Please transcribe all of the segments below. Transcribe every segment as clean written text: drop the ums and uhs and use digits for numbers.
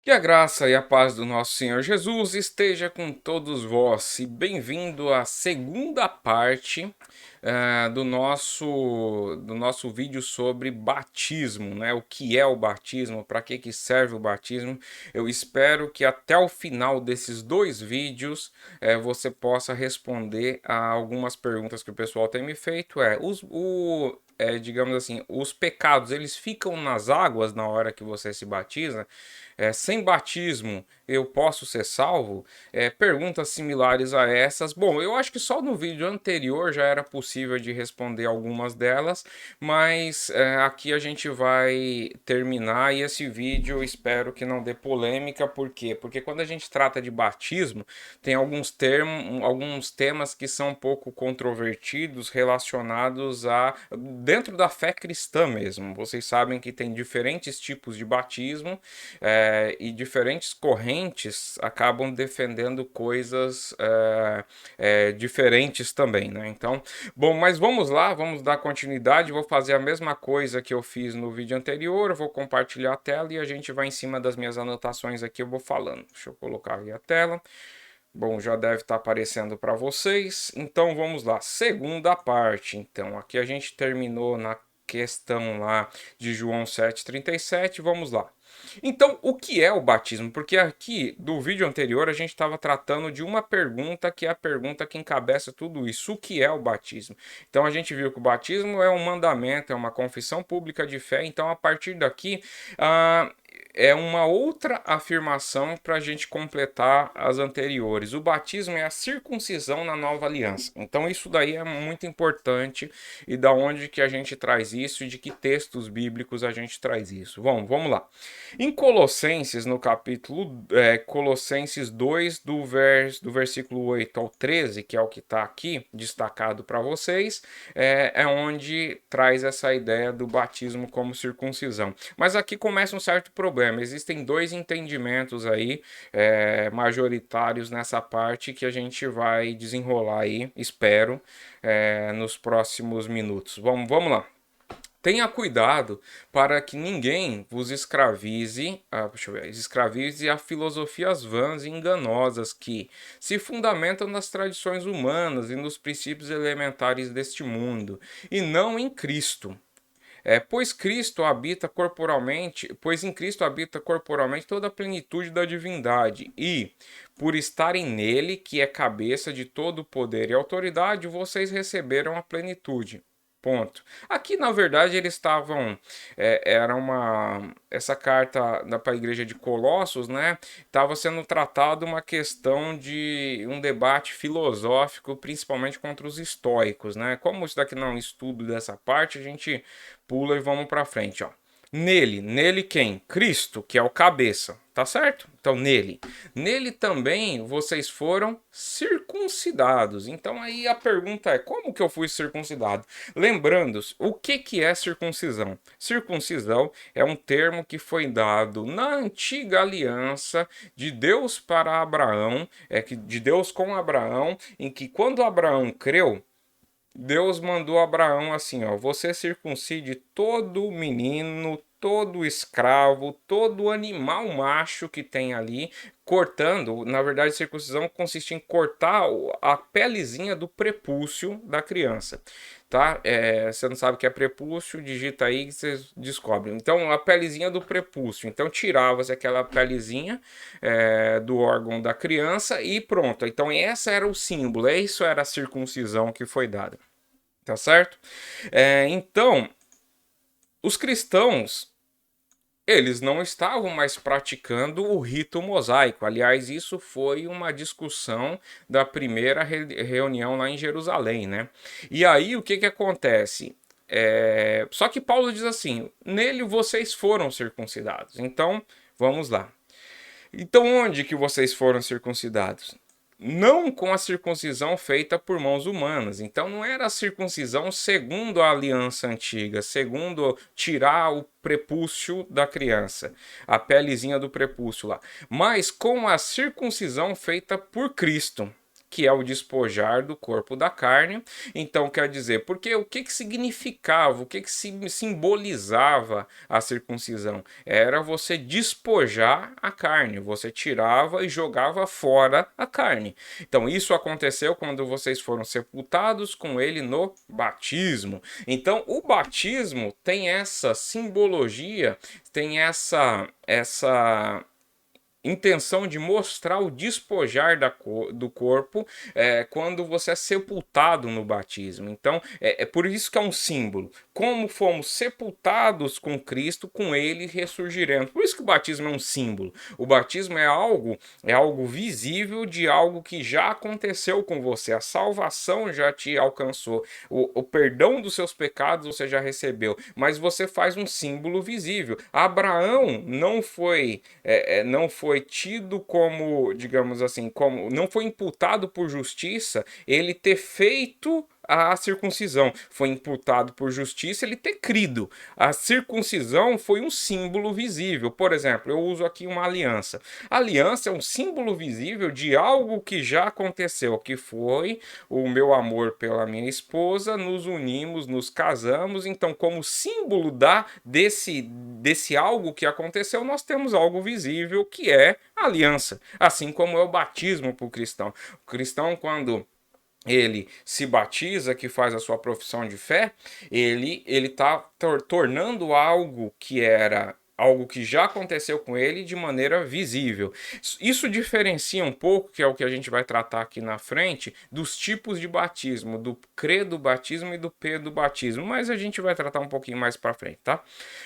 Que a graça e a paz do nosso Senhor Jesus esteja com todos vós e bem-vindo à segunda parte do nosso vídeo sobre batismo, né? O que é o batismo, para que serve o batismo. Eu espero que até o final desses dois vídeos você possa responder a algumas perguntas que o pessoal tem me feito. Digamos assim, os pecados, eles ficam nas águas na hora que você se batiza? Sem batismo eu posso ser salvo? Perguntas similares a essas. Bom, eu acho que só no vídeo anterior já era possível de responder algumas delas, mas aqui a gente vai terminar e esse vídeo eu espero que não dê polêmica. Por quê? Porque quando a gente trata de batismo, tem alguns temas que são um pouco controvertidos relacionados a dentro da fé cristã mesmo. Vocês sabem que tem diferentes tipos de batismo e diferentes correntes acabam defendendo coisas diferentes também, né? Então, bom, mas vamos lá, vamos dar continuidade. Vou fazer a mesma coisa que eu fiz no vídeo anterior. Vou compartilhar a tela e a gente vai em cima das minhas anotações aqui. Eu vou falando. Deixa eu colocar aí a tela. Bom, já deve estar aparecendo para vocês. Então vamos lá, segunda parte. Então, aqui a gente terminou na questão lá de João 7,37. Vamos lá. Então, o que é o batismo? Porque aqui do vídeo anterior a gente estava tratando de uma pergunta que é a pergunta que encabeça tudo isso. O que é o batismo? Então a gente viu que o batismo é um mandamento, é uma confissão pública de fé. Então, a partir daqui, é uma outra afirmação para a gente completar as anteriores. O batismo é a circuncisão na nova aliança. Então isso daí é muito importante. E da onde que a gente traz isso e de que textos bíblicos a gente traz isso? Bom, vamos lá. Em Colossenses, no capítulo Colossenses 2, do versículo 8 ao 13, que é o que está aqui destacado para vocês, é onde traz essa ideia do batismo como circuncisão. Mas aqui começa um certo problema. Existem dois entendimentos aí majoritários nessa parte que a gente vai desenrolar aí, espero, nos próximos minutos. Vamos lá. Tenha cuidado para que ninguém vos escravize a filosofias vãs e enganosas que se fundamentam nas tradições humanas e nos princípios elementares deste mundo, e não em Cristo. Pois em Cristo habita corporalmente toda a plenitude da divindade, e, por estarem nele, que é cabeça de todo o poder e autoridade, vocês receberam a plenitude. Ponto. Aqui, na verdade, eles estavam. Essa carta para a igreja de Colossos, né? Estava sendo tratado uma questão de um debate filosófico, principalmente contra os estoicos, né? Como isso daqui não é um estudo dessa parte, a gente pula e vamos para frente, ó. Nele quem? Cristo, que é o cabeça, tá certo? Então nele também vocês foram circuncidados. Então aí a pergunta é, como que eu fui circuncidado? Lembrando, o que é circuncisão? Circuncisão é um termo que foi dado na antiga aliança de Deus para Abraão, de Deus com Abraão, em que quando Abraão creu, Deus mandou a Abraão assim, ó, você circuncide todo menino, todo escravo, todo animal macho que tem ali, cortando, na verdade, circuncisão consiste em cortar a pelezinha do prepúcio da criança, tá? Você não sabe o que é prepúcio, digita aí que vocês descobrem. Então, a pelezinha do prepúcio. Então, tirava-se aquela pelezinha do órgão da criança e pronto. Então, essa era o símbolo, isso era a circuncisão que foi dada. Tá certo? Então, os cristãos, eles não estavam mais praticando o rito mosaico. Aliás, isso foi uma discussão da primeira reunião lá em Jerusalém, né? E aí, o que acontece? Só que Paulo diz assim, nele vocês foram circuncidados. Então, vamos lá. Então, onde que vocês foram circuncidados? Não com a circuncisão feita por mãos humanas. Então não era a circuncisão segundo a aliança antiga, segundo tirar o prepúcio da criança, a pelezinha do prepúcio lá, mas com a circuncisão feita por Cristo. que é o despojar do corpo da carne. Então, quer dizer, porque o que significava, o que simbolizava a circuncisão? Era você despojar a carne, você tirava e jogava fora a carne. Então, isso aconteceu quando vocês foram sepultados com ele no batismo. Então, o batismo tem essa simbologia, tem essa intenção de mostrar o despojar do corpo quando você é sepultado no batismo. Então, é por isso que é um símbolo. Como fomos sepultados com Cristo, com ele ressurgiremos. Por isso que o batismo é um símbolo. O batismo é algo visível de algo que já aconteceu com você. A salvação já te alcançou. O perdão dos seus pecados você já recebeu. Mas você faz um símbolo visível. Abraão não foi tido como, digamos assim, como não foi imputado por justiça ele ter feito a circuncisão. Foi imputado por justiça ele ter crido. A circuncisão foi um símbolo visível. Por exemplo, eu uso aqui uma aliança. A aliança é um símbolo visível de algo que já aconteceu, que foi o meu amor pela minha esposa, nos unimos, nos casamos. Então, como símbolo desse algo que aconteceu, nós temos algo visível que é a aliança. Assim como é o batismo para o cristão. O cristão, quando ele se batiza, que faz a sua profissão de fé, ele está tornando algo que era algo que já aconteceu com ele de maneira visível. Isso diferencia um pouco, que é o que a gente vai tratar aqui na frente, dos tipos de batismo, do credo batismo e do pedo batismo, mas a gente vai tratar um pouquinho mais para frente, tá?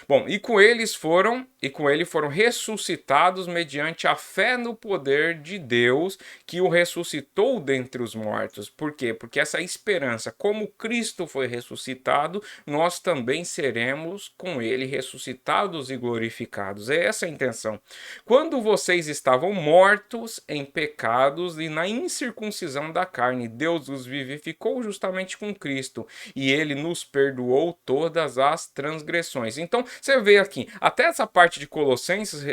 Bom, e com ele foram ressuscitados mediante a fé no poder de Deus que o ressuscitou dentre os mortos. Por quê? Porque essa esperança, como Cristo foi ressuscitado, nós também seremos com ele ressuscitados e glorificados. É essa a intenção. Quando vocês estavam mortos em pecados e na incircuncisão da carne, Deus os vivificou justamente com Cristo e ele nos perdoou todas as transgressões. Então, você vê aqui, até essa parte de Colossenses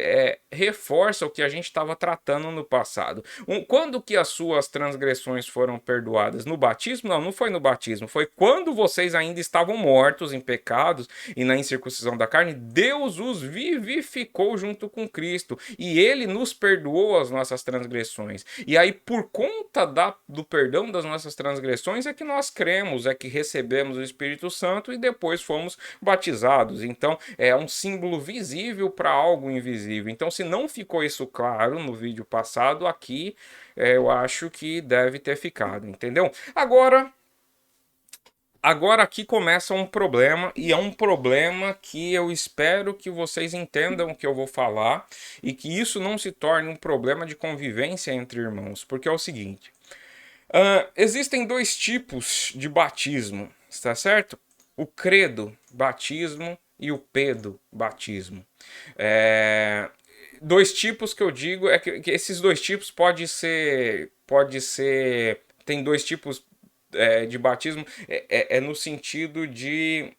reforça o que a gente estava tratando no passado. Quando que as suas transgressões foram perdoadas? No batismo? Não foi no batismo. Foi quando vocês ainda estavam mortos em pecados e na incircuncisão da carne, Deus os vivificou junto com Cristo e ele nos perdoou as nossas transgressões. E aí, por conta do perdão das nossas transgressões, é que nós cremos, é que recebemos o Espírito Santo e depois fomos batizados. Então, é um símbolo visível para algo invisível. Então, se não ficou isso claro no vídeo passado, aqui eu acho que deve ter ficado, entendeu? Agora aqui começa um problema, e é um problema que eu espero que vocês entendam o que eu vou falar e que isso não se torne um problema de convivência entre irmãos, porque é o seguinte, existem dois tipos de batismo, está certo? O credo batismo e o pedo batismo. Dois tipos que eu digo é que esses dois tipos tem dois tipos de batismo, no sentido de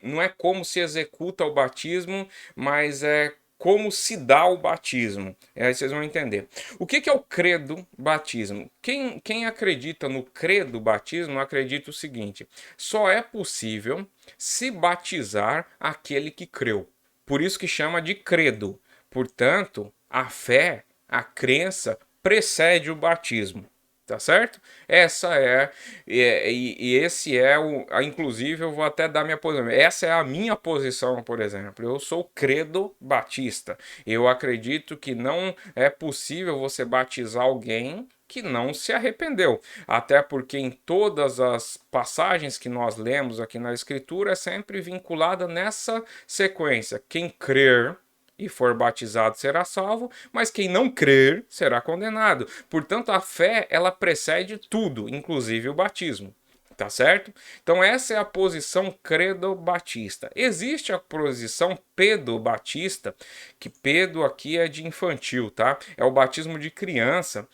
não é como se executa o batismo, mas é como se dá o batismo. Aí vocês vão entender. O que é o credo batismo? Quem acredita no credo batismo acredita o seguinte: só é possível se batizar aquele que creu. Por isso que chama de credo. Portanto, a fé, a crença precede o batismo. Tá certo? Esse é inclusive eu vou até dar minha posição. Essa é a minha posição, por exemplo. Eu sou credo batista. Eu acredito que não é possível você batizar alguém que não se arrependeu. Até porque em todas as passagens que nós lemos aqui na Escritura é sempre vinculada nessa sequência. Quem crer e for batizado será salvo, mas quem não crer será condenado. Portanto, a fé, ela precede tudo, inclusive o batismo. Tá certo? Então essa é a posição credo-batista. Existe a posição pedo-batista, que pedo aqui é de infantil, tá? É o batismo de criança,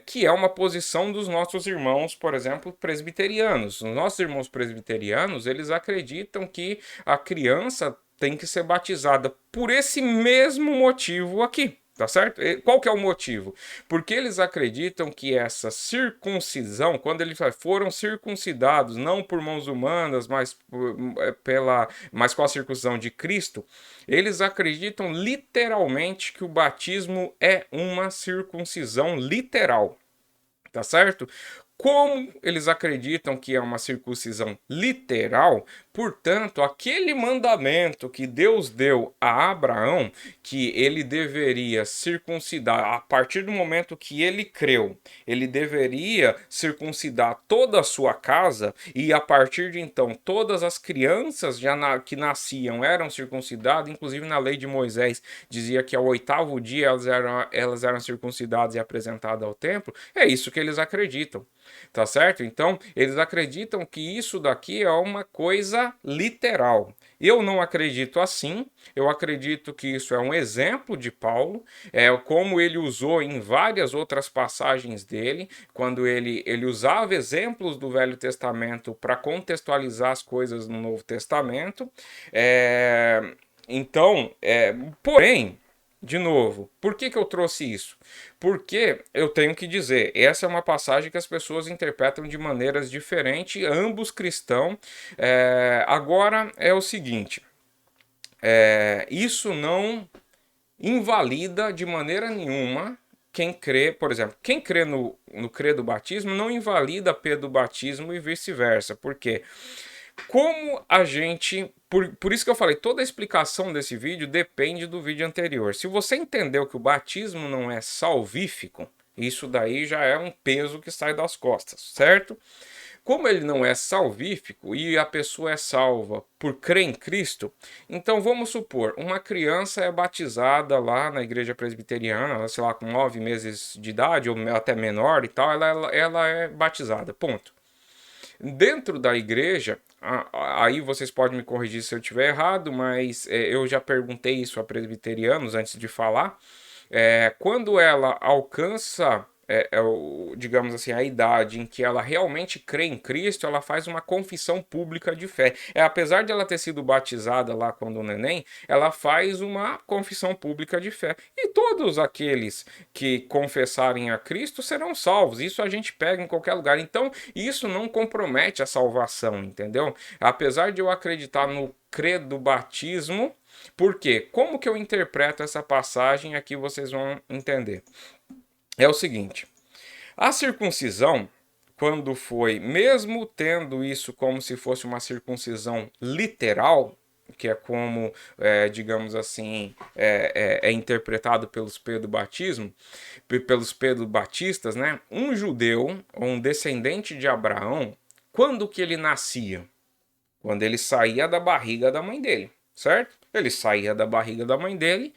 que é uma posição dos nossos irmãos, por exemplo, presbiterianos. Os nossos irmãos presbiterianos, eles acreditam que a criança tem que ser batizada por esse mesmo motivo aqui. Tá certo? Qual que é o motivo? Porque eles acreditam que essa circuncisão, quando eles foram circuncidados, não por mãos humanas, mas com a circuncisão de Cristo, eles acreditam literalmente que o batismo é uma circuncisão literal. Tá certo? Como eles acreditam que é uma circuncisão literal, portanto, aquele mandamento que Deus deu a Abraão, que ele deveria circuncidar a partir do momento que ele creu, ele deveria circuncidar toda a sua casa, e a partir de então todas as crianças que nasciam eram circuncidadas, inclusive na lei de Moisés dizia que ao 8º dia elas eram circuncidadas e apresentadas ao templo. É isso que eles acreditam. Tá certo? Então, eles acreditam que isso daqui é uma coisa literal. Eu não acredito assim. Eu acredito que isso é um exemplo de Paulo, como ele usou em várias outras passagens dele, quando ele usava exemplos do Velho Testamento para contextualizar as coisas no Novo Testamento. Porém, de novo, por que eu trouxe isso? Porque eu tenho que dizer, essa é uma passagem que as pessoas interpretam de maneiras diferentes, ambos cristãos. Agora é o seguinte, isso não invalida de maneira nenhuma quem crê, por exemplo, quem crê no credo do batismo não invalida a P do batismo e vice-versa. Por quê? Como a gente... Por isso que eu falei, toda a explicação desse vídeo depende do vídeo anterior. Se você entendeu que o batismo não é salvífico, isso daí já é um peso que sai das costas, certo? Como ele não é salvífico e a pessoa é salva por crer em Cristo, então vamos supor, uma criança é batizada lá na igreja presbiteriana, sei lá, com 9 meses de idade ou até menor e tal, ela é batizada, ponto. Dentro da igreja, aí vocês podem me corrigir se eu estiver errado, mas eu já perguntei isso a presbiterianos antes de falar. Quando ela alcança, digamos assim, a idade em que ela realmente crê em Cristo, ela faz uma confissão pública de fé. Apesar de ela ter sido batizada lá quando neném, ela faz uma confissão pública de fé. E todos aqueles que confessarem a Cristo serão salvos. Isso a gente pega em qualquer lugar. Então, isso não compromete a salvação, entendeu? Apesar de eu acreditar no credo do batismo, por quê? Como que eu interpreto essa passagem? Aqui vocês vão entender. É o seguinte, a circuncisão, quando foi, mesmo tendo isso como se fosse uma circuncisão literal, que é como, digamos assim, é interpretado pelos pelos pedobatistas, né? Um judeu, um descendente de Abraão, quando que ele nascia? Quando ele saía da barriga da mãe dele, certo? Ele saía da barriga da mãe dele,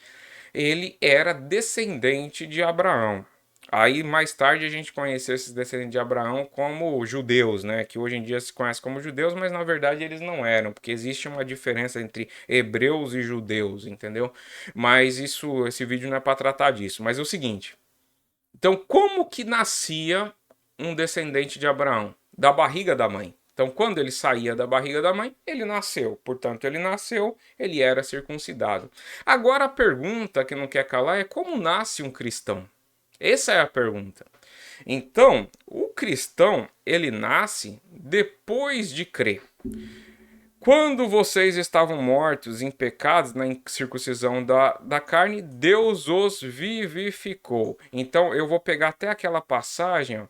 ele era descendente de Abraão. Aí mais tarde a gente conheceu esses descendentes de Abraão como judeus, né? Que hoje em dia se conhece como judeus, mas na verdade eles não eram, porque existe uma diferença entre hebreus e judeus, entendeu? Mas esse vídeo não é para tratar disso. Mas é o seguinte. Então, como que nascia um descendente de Abraão? Da barriga da mãe. Então, quando ele saía da barriga da mãe, ele nasceu. Portanto, ele nasceu, ele era circuncidado. Agora, a pergunta que não quer calar é como nasce um cristão? Essa é a pergunta. Então, o cristão, ele nasce depois de crer. Quando vocês estavam mortos em pecados, na circuncisão da carne, Deus os vivificou. Então, eu vou pegar até aquela passagem,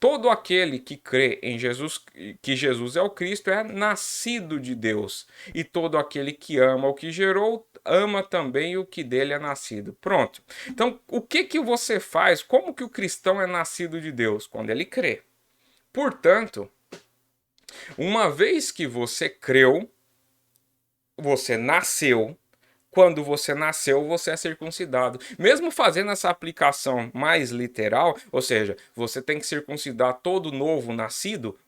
todo aquele que crê em Jesus, que Jesus é o Cristo, é nascido de Deus. E todo aquele que ama o que gerou, ama também o que dele é nascido. Pronto. Então, o que você faz? Como que o cristão é nascido de Deus? Quando ele crê. Portanto, uma vez que você creu, você nasceu. Quando você nasceu, você é circuncidado. Mesmo fazendo essa aplicação mais literal, ou seja, você tem que circuncidar todo novo nascido,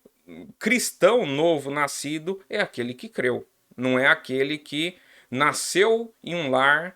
cristão novo nascido é aquele que creu. Não é aquele que nasceu em um lar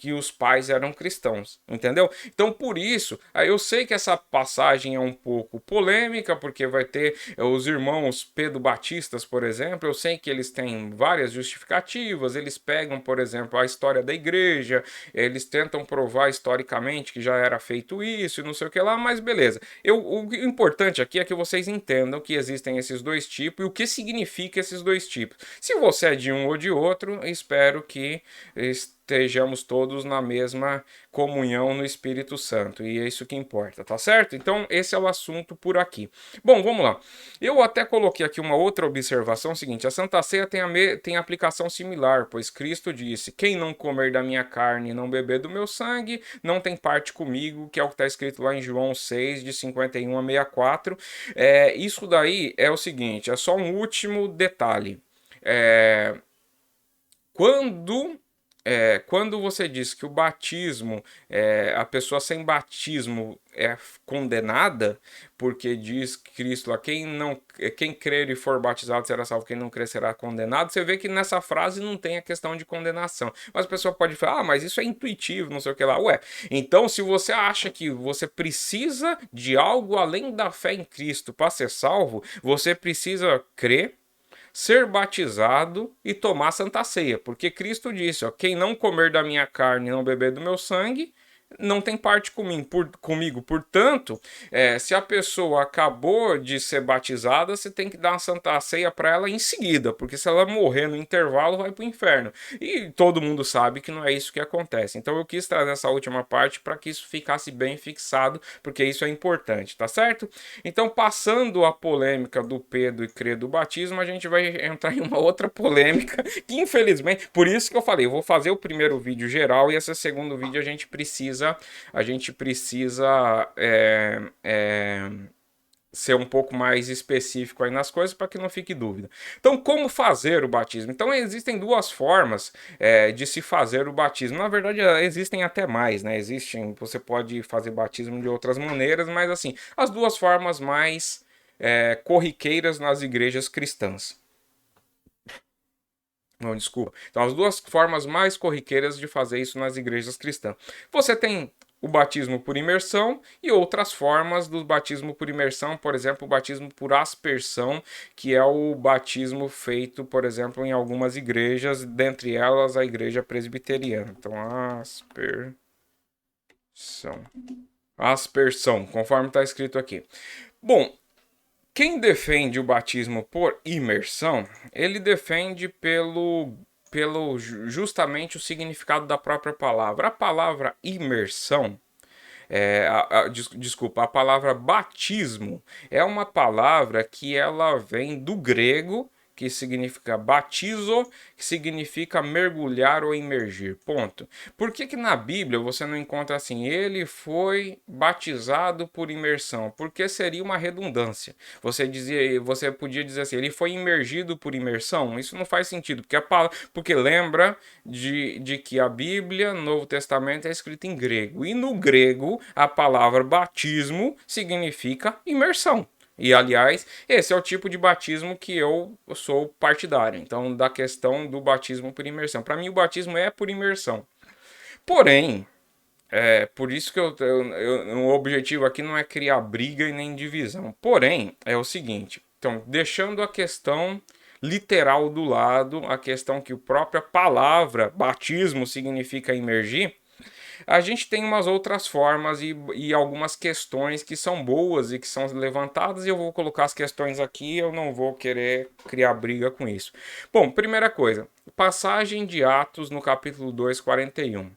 que os pais eram cristãos, entendeu? Então, por isso, eu sei que essa passagem é um pouco polêmica, porque vai ter os irmãos pedobatistas, por exemplo, eu sei que eles têm várias justificativas, eles pegam, por exemplo, a história da igreja, eles tentam provar historicamente que já era feito isso e não sei o que lá, mas beleza. O importante aqui é que vocês entendam que existem esses dois tipos e o que significa esses dois tipos. Se você é de um ou de outro, espero que estejamos todos na mesma comunhão no Espírito Santo, e é isso que importa, tá certo? Então esse é o assunto por aqui. Bom, vamos lá. Eu até coloquei aqui uma outra observação, seguinte: a Santa Ceia tem aplicação similar, pois Cristo disse: quem não comer da minha carne e não beber do meu sangue, não tem parte comigo, que é o que está escrito lá em João 6, de 51 a 64. Isso daí é o seguinte, é só um último detalhe. Quando você diz que o batismo, a pessoa sem batismo é condenada, porque diz Cristo lá, quem crer e for batizado será salvo, quem não crer será condenado, você vê que nessa frase não tem a questão de condenação. Mas a pessoa pode falar, mas isso é intuitivo, não sei o que lá. Ué, então se você acha que você precisa de algo além da fé em Cristo para ser salvo, você precisa crer, ser batizado e tomar Santa Ceia, porque Cristo disse, ó, quem não comer da minha carne e não beber do meu sangue, não tem parte comigo. Portanto, se a pessoa acabou de ser batizada, você tem que dar uma Santa Ceia para ela em seguida, porque se ela morrer no intervalo, vai para o inferno. E todo mundo sabe que não é isso que acontece. Então eu quis trazer essa última parte para que isso ficasse bem fixado, porque isso é importante, tá certo? Então, passando a polêmica do Pedro e crer do batismo, a gente vai entrar em uma outra polêmica, que infelizmente, por isso que eu falei, eu vou fazer o primeiro vídeo geral e esse segundo vídeo a gente precisa ser um pouco mais específico aí nas coisas para que não fique dúvida. Então, como fazer o batismo? Então, existem duas formas de se fazer o batismo. Na verdade, existem até mais, né? Você pode fazer batismo de outras maneiras, mas assim, as duas formas mais corriqueiras nas igrejas cristãs. Não, desculpa. Então, as duas formas mais corriqueiras de fazer isso nas igrejas cristãs. Você tem o batismo por imersão e outras formas do batismo por imersão, por exemplo, o batismo por aspersão, que é o batismo feito, por exemplo, em algumas igrejas, dentre elas a igreja presbiteriana. Então, aspersão, conforme está escrito aqui. Bom, quem defende o batismo por imersão, ele defende pelo justamente o significado da própria palavra. A palavra imersão, desculpa, a palavra batismo é uma palavra que ela vem do grego, que significa batizo, que significa mergulhar ou imergir, ponto. Por que na Bíblia você não encontra assim, ele foi batizado por imersão? Porque seria uma redundância. Você podia dizer assim, ele foi imergido por imersão? Isso não faz sentido, porque lembra de que a Bíblia, no Novo Testamento, é escrita em grego, e no grego a palavra batismo significa imersão. E, aliás, esse é o tipo de batismo que eu sou partidário. Então, da questão do batismo por imersão. Para mim, o batismo é por imersão. Porém, por isso que o objetivo aqui não é criar briga e nem divisão. Porém, é o seguinte. Então, deixando a questão literal do lado, a questão que a própria palavra batismo significa imergir, a gente tem umas outras formas e algumas questões que são boas e que são levantadas, e eu vou colocar as questões aqui, eu não vou querer criar briga com isso. Bom, primeira coisa, passagem de Atos no capítulo 2, 41.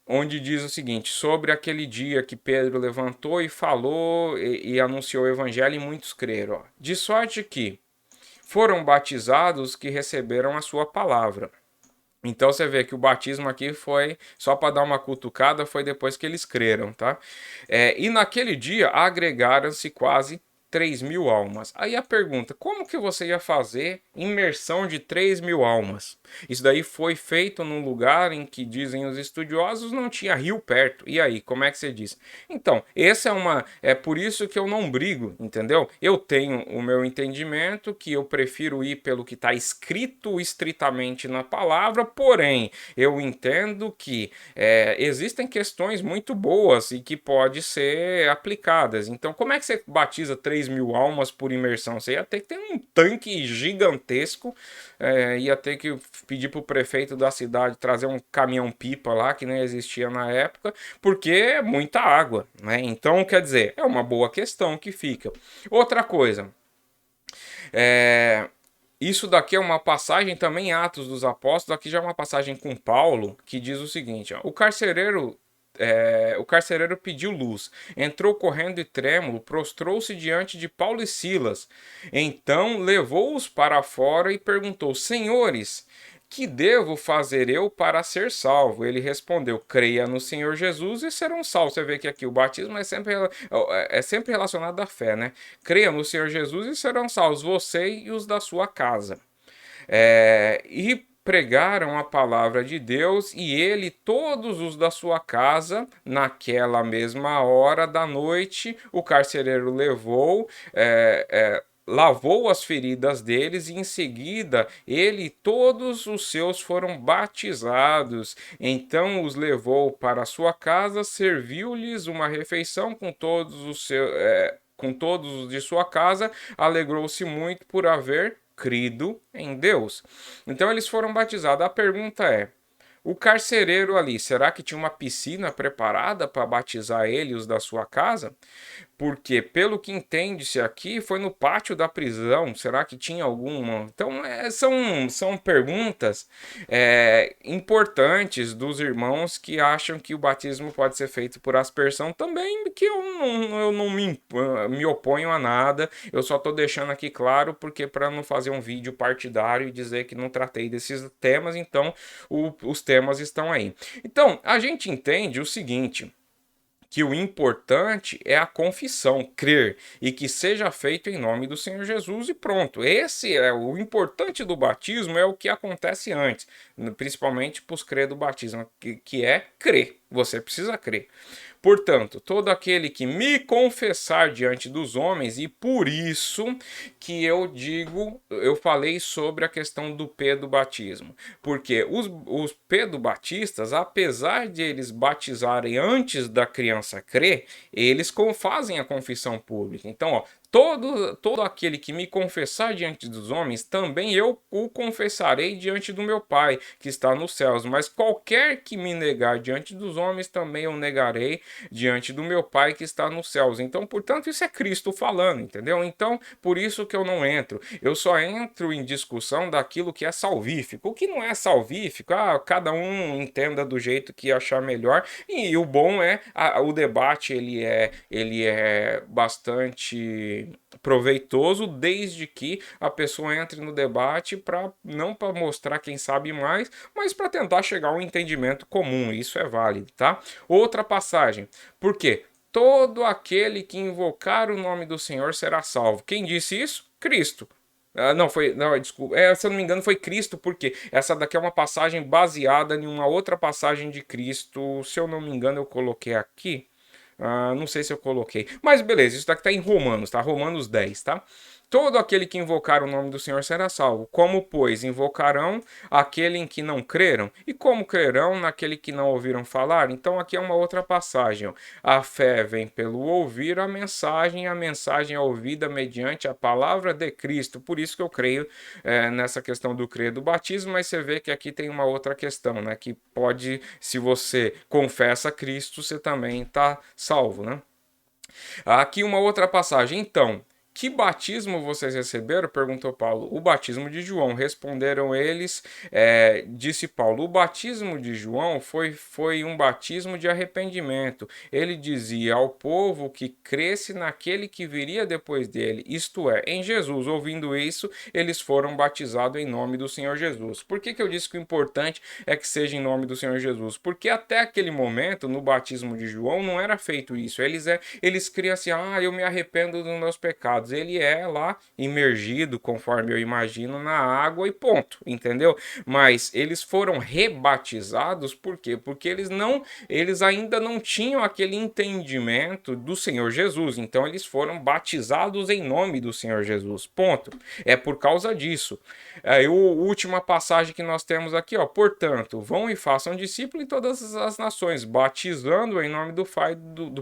Onde diz o seguinte, sobre aquele dia que Pedro levantou e falou e anunciou o evangelho e muitos creram. De sorte que foram batizados que receberam a sua palavra. Então você vê que o batismo aqui foi, só para dar uma cutucada, foi depois que eles creram, tá? E naquele dia agregaram-se quase 3.000 almas. Aí a pergunta, como que você ia fazer imersão de 3.000 almas? Isso daí foi feito num lugar em que, dizem os estudiosos, não tinha rio perto. E aí, como é que você diz? Então, é por isso que eu não brigo, entendeu? Eu tenho o meu entendimento, que eu prefiro ir pelo que está escrito estritamente na palavra, porém, eu entendo que existem questões muito boas e que pode ser aplicadas. Então, como é que você batiza 3.000 almas por imersão? Você ia ter que ter um tanque gigantesco, ia ter que pedir para o prefeito da cidade trazer um caminhão-pipa lá, que nem existia na época, porque é muita água, né? Então, quer dizer, é uma boa questão que fica. Outra coisa, isso daqui é uma passagem também em Atos dos Apóstolos, aqui já é uma passagem com Paulo, que diz o seguinte, ó, o carcereiro pediu luz, entrou correndo e trêmulo, prostrou-se diante de Paulo e Silas. Então levou-os para fora e perguntou: Senhores, que devo fazer eu para ser salvo? Ele respondeu: creia no Senhor Jesus e serão salvos. Você vê que aqui o batismo é sempre relacionado à fé, né? Creia no Senhor Jesus e serão salvos, você e os da sua casa. E pregaram a palavra de Deus, e ele, todos os da sua casa, naquela mesma hora da noite, o carcereiro levou, lavou as feridas deles, e em seguida ele e todos os seus foram batizados. Então os levou para a sua casa, serviu-lhes uma refeição com todos os de sua casa, alegrou-se muito por haver crido em Deus. Então eles foram batizados. A pergunta é: o carcereiro ali, será que tinha uma piscina preparada para batizar ele e os da sua casa? Porque, pelo que entende-se aqui, foi no pátio da prisão. Será que tinha alguma? Então, são perguntas importantes dos irmãos que acham que o batismo pode ser feito por aspersão também, que eu não me oponho a nada. Eu só estou deixando aqui claro, porque para não fazer um vídeo partidário e dizer que não tratei desses temas, então os temas estão aí. Então, a gente entende o seguinte, que o importante é a confissão, crer, e que seja feito em nome do Senhor Jesus e pronto. Esse é o importante do batismo, é o que acontece antes, principalmente para os crer do batismo, que é crer. Você precisa crer. Portanto, todo aquele que me confessar diante dos homens, e por isso que eu falei sobre a questão do pedobatismo, porque os pedobatistas, apesar de eles batizarem antes da criança crer, eles fazem a confissão pública. Então, ó, todo aquele que me confessar diante dos homens, também eu o confessarei diante do meu Pai, que está nos céus. Mas qualquer que me negar diante dos homens, também eu negarei diante do meu Pai, que está nos céus. Então, portanto, isso é Cristo falando, entendeu? Então, por isso que eu não entro. Eu só entro em discussão daquilo que é salvífico. O que não é salvífico, cada um entenda do jeito que achar melhor. E o bom é, o debate, ele é bastante proveitoso, desde que a pessoa entre no debate não para mostrar quem sabe mais, mas para tentar chegar a um entendimento comum. Isso é válido, tá? Outra passagem. Por quê? Todo aquele que invocar o nome do Senhor será salvo. Quem disse isso? Cristo. Desculpa. Se eu não me engano, foi Cristo, porque essa daqui é uma passagem baseada em uma outra passagem de Cristo. Se eu não me engano, eu coloquei aqui. Não sei se eu coloquei. Mas beleza, isso daqui está em Romanos, tá? Romanos 10, tá? Todo aquele que invocar o nome do Senhor será salvo. Como, pois, invocarão aquele em que não creram? E como crerão naquele que não ouviram falar? Então aqui é uma outra passagem. Ó. A fé vem pelo ouvir a mensagem é ouvida mediante a palavra de Cristo. Por isso que eu creio nessa questão do crer do batismo, mas você vê que aqui tem uma outra questão, né? Que pode, se você confessa Cristo, você também está salvo, né? Aqui uma outra passagem. Então, que batismo vocês receberam? Perguntou Paulo. O batismo de João. Responderam eles, disse Paulo, o batismo de João foi um batismo de arrependimento. Ele dizia ao povo que cresce naquele que viria depois dele, isto é, em Jesus. Ouvindo isso, eles foram batizados em nome do Senhor Jesus. Por que eu disse que o importante é que seja em nome do Senhor Jesus? Porque até aquele momento, no batismo de João, não era feito isso. Eles criam assim, eu me arrependo dos meus pecados. pecados, ele é lá imergido, conforme eu imagino, na água e ponto, entendeu? Mas eles foram rebatizados por quê? Porque eles ainda não tinham aquele entendimento do Senhor Jesus, então eles foram batizados em nome do Senhor Jesus, ponto. É por causa disso. Aí, a última passagem que nós temos aqui, ó, portanto, vão e façam discípulos em todas as nações, batizando em nome do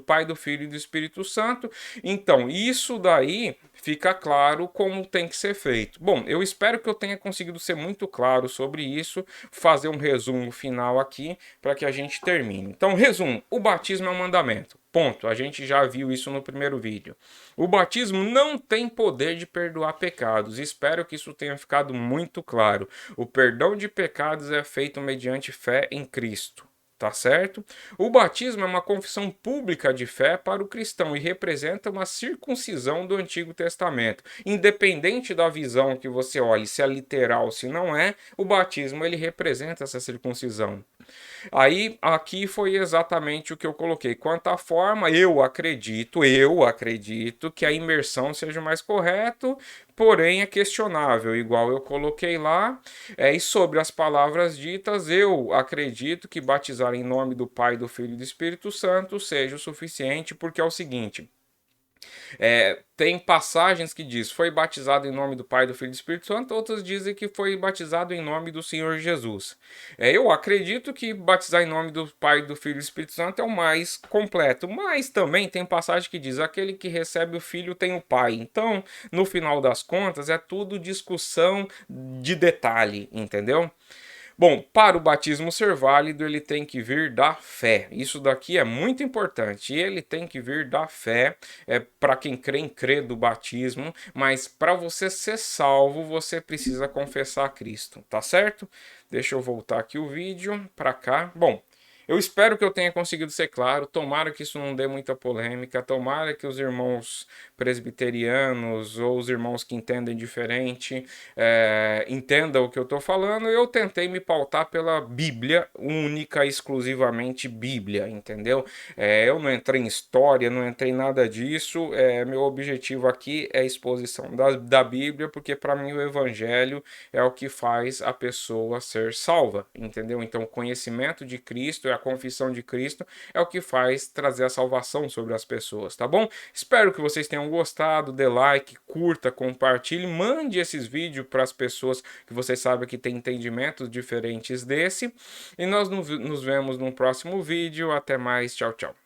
Pai, do Filho e do Espírito Santo. Então, isso daí fica claro como tem que ser feito. Bom, eu espero que eu tenha conseguido ser muito claro sobre isso, fazer um resumo final aqui para que a gente termine. Então, resumo: o batismo é um mandamento. Ponto. A gente já viu isso no primeiro vídeo. O batismo não tem poder de perdoar pecados. Espero que isso tenha ficado muito claro. O perdão de pecados é feito mediante fé em Cristo. Tá certo? O batismo é uma confissão pública de fé para o cristão e representa uma circuncisão do Antigo Testamento. Independente da visão que você olhe, se é literal, se não é, o batismo ele representa essa circuncisão. Aí, aqui foi exatamente o que eu coloquei. Quanto à forma, eu acredito que a imersão seja mais correto, porém é questionável, igual eu coloquei lá. E sobre as palavras ditas, eu acredito que batizar em nome do Pai, do Filho e do Espírito Santo seja o suficiente, porque é o seguinte. Tem passagens que diz foi batizado em nome do Pai, do Filho e do Espírito Santo, outras dizem que foi batizado em nome do Senhor Jesus. Eu acredito que batizar em nome do Pai, do Filho e do Espírito Santo é o mais completo, mas também tem passagem que diz aquele que recebe o Filho tem o Pai. Então, no final das contas, é tudo discussão de detalhe, entendeu? Bom, para o batismo ser válido, ele tem que vir da fé. Isso daqui é muito importante. Ele tem que vir da fé. Para quem crê em crer do batismo, mas para você ser salvo, você precisa confessar a Cristo, tá certo? Deixa eu voltar aqui o vídeo para cá. Bom, eu espero que eu tenha conseguido ser claro. Tomara que isso não dê muita polêmica. Tomara que os irmãos presbiterianos ou os irmãos que entendem diferente entendam o que eu estou falando. Eu tentei me pautar pela Bíblia, única, exclusivamente Bíblia, entendeu? Eu não entrei em história, não entrei em nada disso. Meu objetivo aqui é a exposição da Bíblia, porque para mim o Evangelho é o que faz a pessoa ser salva, entendeu? Então o conhecimento de Cristo, a confissão de Cristo é o que faz trazer a salvação sobre as pessoas, tá bom? Espero que vocês tenham gostado, dê like, curta, compartilhe, mande esses vídeos para as pessoas que vocês sabem que têm entendimentos diferentes desse, e nós nos vemos no próximo vídeo. Até mais, tchau, tchau.